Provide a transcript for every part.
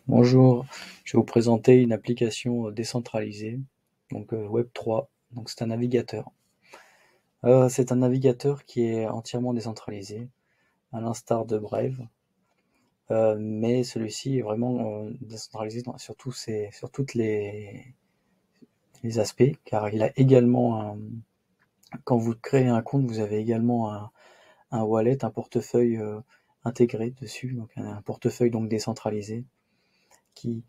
Bonjour, je vais vous présenter une application décentralisée, donc Web3. Donc c'est un navigateur. C'est un navigateur qui est entièrement décentralisé, à l'instar de Brave, mais celui-ci est vraiment décentralisé sur toutes les aspects, car il a également quand vous créez un compte, vous avez également un wallet, un portefeuille intégré dessus, donc un portefeuille donc décentralisé qui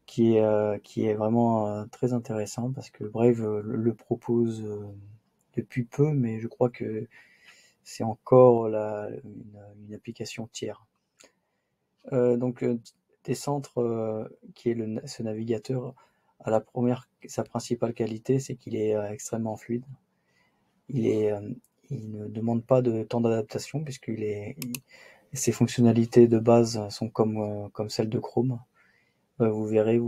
qui est vraiment très intéressant parce que Brave le propose depuis peu, mais je crois que c'est encore une application tiers. Donc Decentre, qui est ce navigateur, sa principale qualité, c'est qu'il est extrêmement fluide. Il est, il ne demande pas de temps d'adaptation ses fonctionnalités de base sont comme celles de Chrome. Vous verrez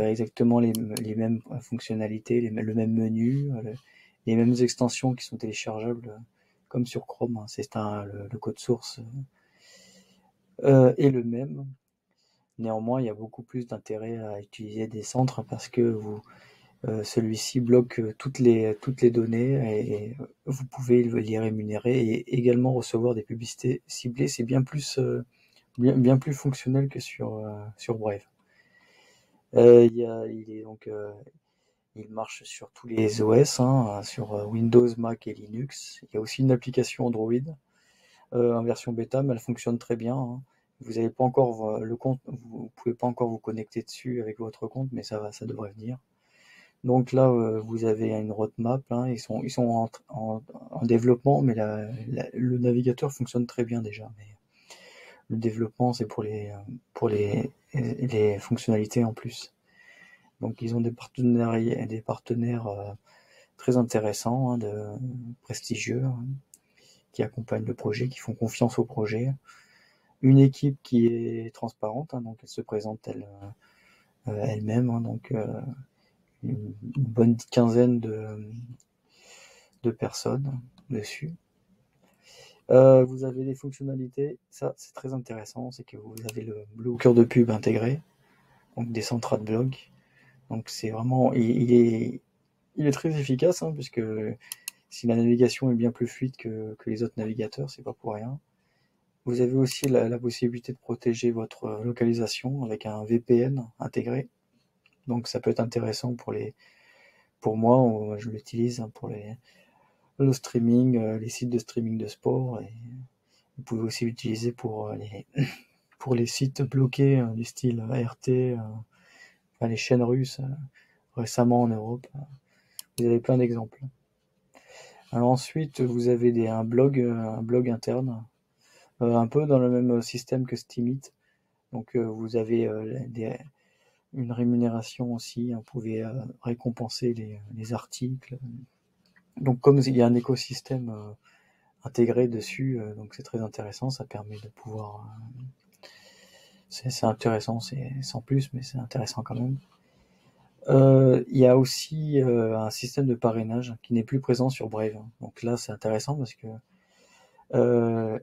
exactement les mêmes fonctionnalités, le même menu, les mêmes extensions qui sont téléchargeables comme sur Chrome, hein. Le code source est le même. Néanmoins, il y a beaucoup plus d'intérêt à utiliser des centres parce que celui-ci bloque toutes les données et vous pouvez les rémunérer et également recevoir des publicités ciblées. C'est bien plus fonctionnel que sur Brave. Il marche sur tous les OS, hein, sur Windows, Mac et Linux. Il y a aussi une application Android en version bêta, mais elle fonctionne très bien, hein. Vous n'avez pas encore le compte, vous pouvez pas encore vous connecter dessus avec votre compte, mais ça devrait venir. Donc là, vous avez une roadmap, hein, ils sont en développement, mais le navigateur fonctionne très bien déjà. Mais le développement, c'est pour les fonctionnalités en plus. Donc ils ont des partenaires très intéressants, hein, prestigieux, hein, qui accompagnent le projet, qui font confiance au projet. Une équipe qui est transparente, hein, donc elle se présente elle-même, hein, donc une bonne quinzaine de personnes dessus. Vous avez des fonctionnalités, ça c'est très intéressant, c'est que vous avez le bloqueur de pub intégré, donc des centres de blog. Donc c'est vraiment, il est très efficace, hein, puisque si la navigation est bien plus fluide que les autres navigateurs, c'est pas pour rien. Vous avez aussi la possibilité de protéger votre localisation avec un VPN intégré. Donc ça peut être intéressant pour moi, je l'utilise, hein, pour le streaming, les sites de streaming de sport. Et vous pouvez aussi l'utiliser pour les sites bloqués du style RT, enfin, les chaînes russes récemment en Europe. Vous avez plein d'exemples. Alors ensuite, vous avez un blog interne, un peu dans le même système que Steemit. Donc vous avez une rémunération aussi, hein, vous pouvez récompenser les articles. Donc comme il y a un écosystème intégré dessus, donc c'est très intéressant, ça permet de pouvoir... c'est intéressant, c'est sans plus, mais c'est intéressant quand même. Il y a aussi un système de parrainage qui n'est plus présent sur Brave. Donc là, c'est intéressant parce que euh,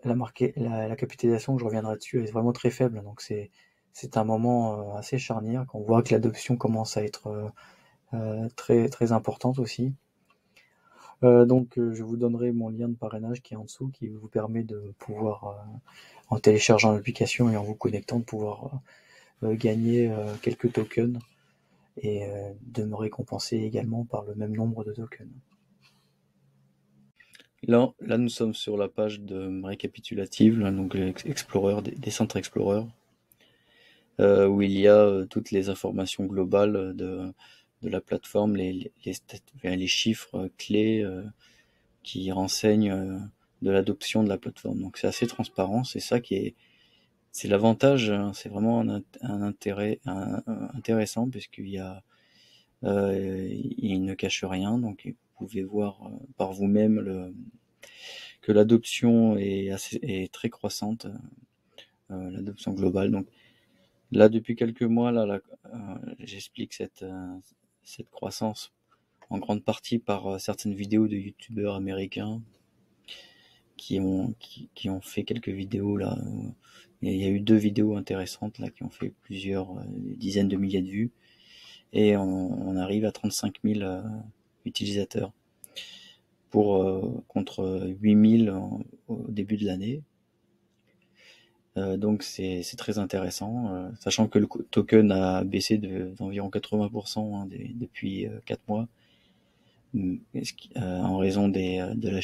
la capitalisation, je reviendrai dessus, est vraiment très faible. Donc c'est un moment assez charnière quand on voit que l'adoption commence à être très très importante aussi. Je vous donnerai mon lien de parrainage qui est en dessous, qui vous permet de pouvoir, en téléchargeant l'application et en vous connectant, de pouvoir gagner quelques tokens et de me récompenser également par le même nombre de tokens. Là, nous sommes sur la page de récapitulative, là, donc Explorer, des centres Explorer, où il y a toutes les informations globales de la plateforme, les chiffres clés qui renseignent de l'adoption de la plateforme. Donc c'est assez transparent, c'est l'avantage, hein, c'est vraiment un intérêt intéressant il ne cache rien, donc vous pouvez voir par vous-même que l'adoption est très croissante, l'adoption globale. Donc là, depuis quelques mois, j'explique cette croissance en grande partie par certaines vidéos de youtubeurs américains qui ont fait quelques vidéos là. Il y a eu 2 vidéos intéressantes là qui ont fait plusieurs dizaines de milliers de vues, et on arrive à 35 000 utilisateurs contre 8 000 au début de l'année. Donc c'est très intéressant, sachant que le token a baissé d'environ 80% depuis 4 mois, en raison de la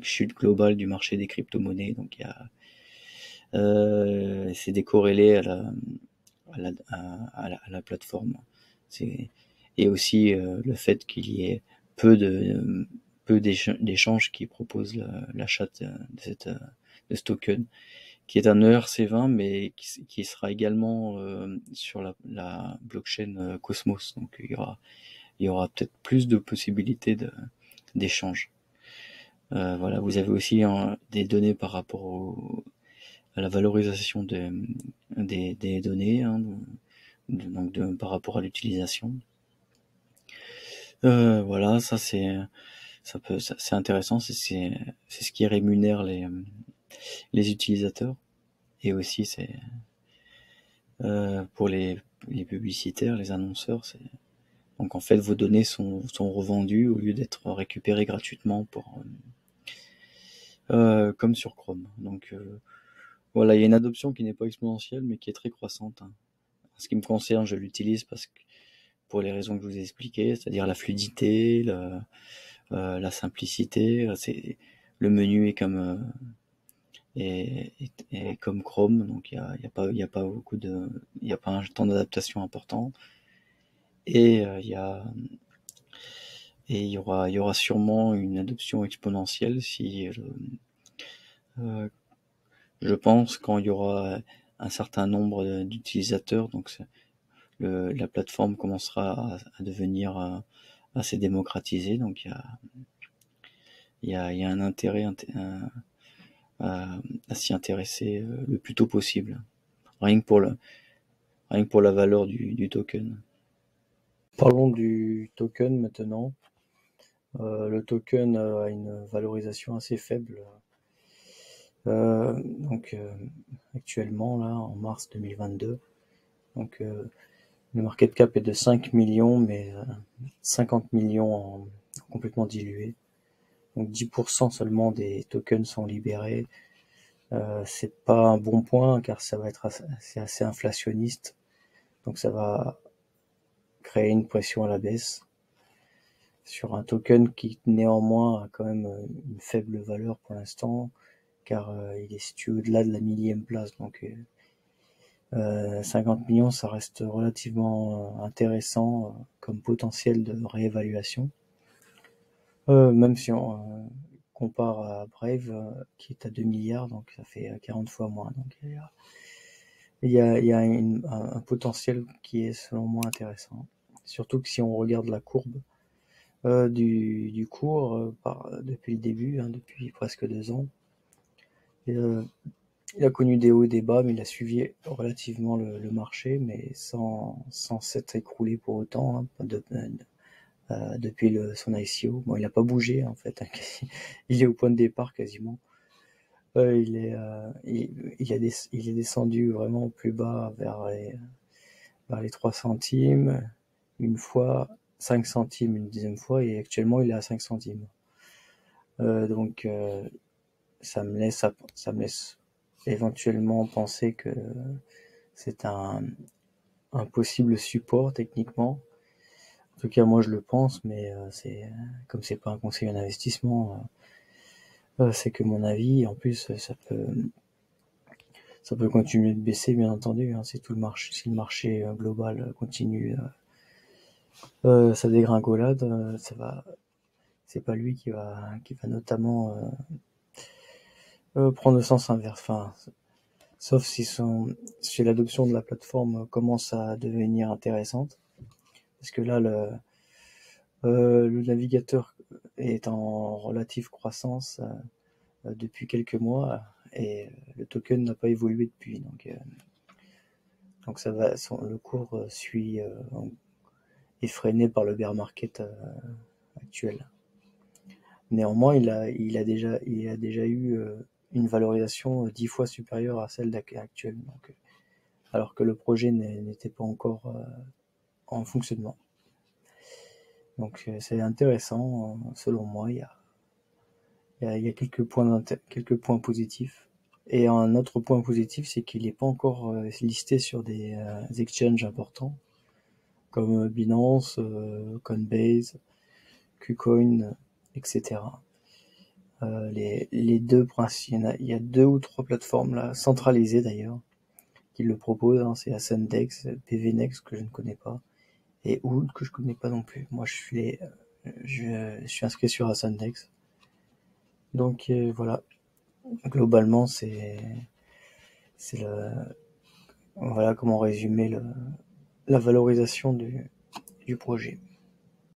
chute globale du marché des crypto-monnaies. Donc c'est décorrélé à la plateforme. Et aussi le fait qu'il y ait peu d'échanges qui proposent l'achat de ce token, qui est un ERC20, mais qui sera également sur la blockchain Cosmos. Donc il y aura peut-être plus de possibilités d'échange. Voilà, vous avez aussi des données par rapport à la valorisation des données, hein, par rapport à l'utilisation. Voilà, c'est intéressant, c'est ce qui rémunère les utilisateurs, et aussi c'est pour les publicitaires, les annonceurs. Donc en fait, vos données sont revendues au lieu d'être récupérées gratuitement comme sur Chrome. Donc voilà, il y a une adoption qui n'est pas exponentielle, mais qui est très croissante, hein. En ce qui me concerne, je l'utilise pour les raisons que je vous ai expliquées, c'est-à-dire la fluidité, la simplicité. Le menu est comme Chrome, donc il y a pas un temps d'adaptation important. Et il y aura sûrement une adoption exponentielle si je pense, quand il y aura un certain nombre d'utilisateurs. Donc la plateforme commencera à devenir assez démocratisée. Donc il y a un intérêt à s'y intéresser le plus tôt possible, rien que pour la valeur du token. Parlons du token maintenant. Le token a une valorisation assez faible. Donc actuellement, là, en mars 2022, donc le market cap est de 5 millions, mais 50 millions complètement dilués. Donc 10% seulement des tokens sont libérés. C'est pas un bon point, car ça va être assez inflationniste. Donc ça va créer une pression à la baisse sur un token qui néanmoins a quand même une faible valeur pour l'instant, car il est situé au-delà de la millième place. Donc 50 millions, ça reste relativement intéressant comme potentiel de réévaluation. Même si on compare à Brave, qui est à 2 milliards, donc ça fait 40 fois moins. Donc il y a un potentiel qui est selon moi intéressant. Surtout que si on regarde la courbe du cours depuis le début, hein, depuis presque 2 ans, il a connu des hauts et des bas, mais il a suivi relativement le marché, mais sans s'être écroulé pour autant, hein, depuis son ICO. Bon, il n'a pas bougé en fait, hein. Il est au point de départ quasiment. Il est descendu vraiment au plus bas vers les 3 centimes une fois, 5 centimes une deuxième fois, et actuellement il est à 5 centimes. Donc ça me laisse éventuellement penser que c'est un possible support techniquement. En tout cas, moi je le pense, mais comme c'est pas un conseil en investissement, c'est que mon avis. En plus, ça peut continuer de baisser, bien entendu, hein, si le marché global continue sa dégringolade. C'est pas lui qui va notamment prendre le sens inverse. Enfin, sauf si l'adoption de la plateforme commence à devenir intéressante, parce que là le navigateur est en relative croissance depuis quelques mois, et le token n'a pas évolué depuis. Donc le cours est freiné par le bear market actuel. Néanmoins, il a déjà eu une valorisation 10 fois supérieure à celle actuelle, donc, alors que le projet n'était pas encore en fonctionnement. Donc c'est intéressant, selon moi. Il y a quelques points positifs. Et un autre point positif, c'est qu'il n'est pas encore listé sur des exchanges importants, comme Binance, Coinbase, KuCoin, etc. Les deux principaux, il y a deux ou trois plateformes là, centralisées d'ailleurs, qui le proposent, hein. C'est Ascendex, PVNex que je ne connais pas, et Oud que je connais pas non plus. Moi je suis inscrit sur Ascendex. Donc voilà, globalement c'est voilà comment résumer la valorisation du projet.